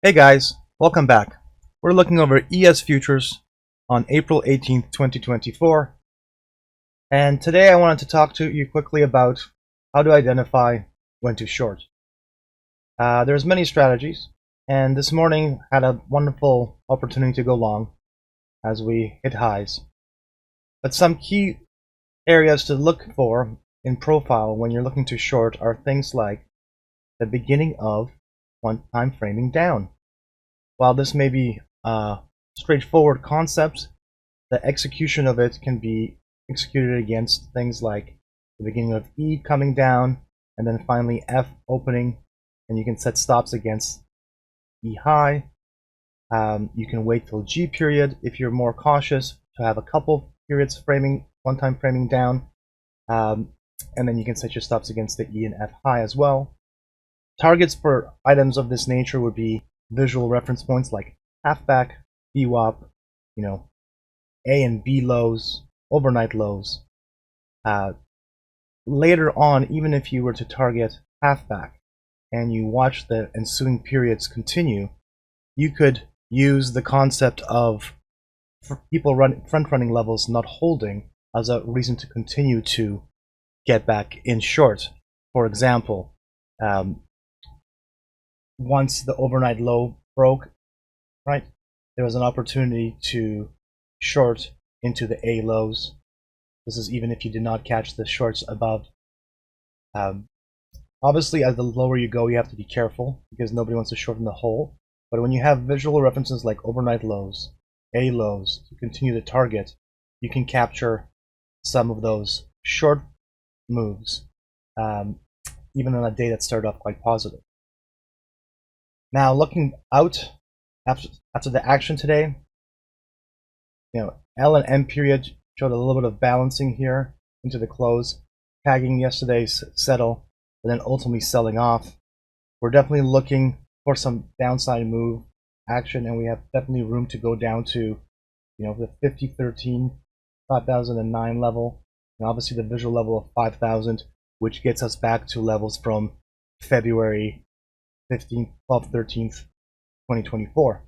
Hey guys, welcome back. We're looking over ES futures on April 18th, 2024. And today I wanted to talk to you quickly about how to identify when to short. There's many strategies, and this morning had a wonderful opportunity to go long as we hit highs. But some key areas to look for in profile when you're looking to short are things like the beginning of one-time framing down. While this may be a straightforward concept, the execution of it can be executed against things like the beginning of E coming down, and then finally F opening, and you can set stops against E high. You can wait till G period if you're more cautious to have a couple periods framing, one-time framing down, and then you can set your stops against the E and F high as well. Targets for items of this nature would be visual reference points like halfback, VWAP, A and B lows, overnight lows. Later on, even if you were to target halfback and you watch the ensuing periods continue, you could use the concept of people front-running levels not holding as a reason to continue to get back in short. For example, once the overnight low broke, right, there was an opportunity to short into the A lows. This is even if you did not catch the shorts above. Obviously, as the lower you go, you have to be careful because nobody wants to shorten the hole. But when you have visual references like overnight lows, A lows to continue to target, you can capture some of those short moves, even on a day that started off quite positive. Now, looking out after the action today, L and M period showed a little bit of balancing here into the close, tagging yesterday's settle, and then ultimately selling off. We're definitely looking for some downside move action, and we have definitely room to go down to, the 5013, 5009 level, and obviously the visual level of 5000, which gets us back to levels from February 15th, 12th, 13th, 2024.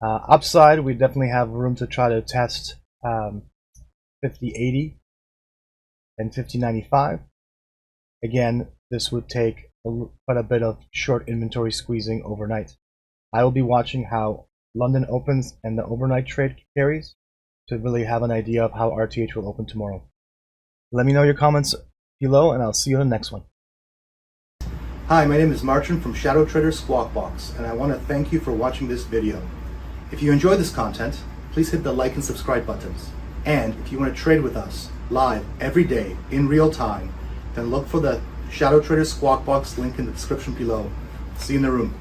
Upside, we definitely have room to try to test 5080 and 5095. Again, this would take quite a bit of short inventory squeezing overnight. I will be watching how London opens and the overnight trade carries to really have an idea of how RTH will open tomorrow. Let me know your comments below, and I'll see you in the next one. Hi, my name is Martin from ShadowTrader SquawkBox, and I want to thank you for watching this video. If you enjoy this content, please hit the like and subscribe buttons. And if you want to trade with us live every day in real time, then look for the ShadowTrader SquawkBox link in the description below. See you in the room.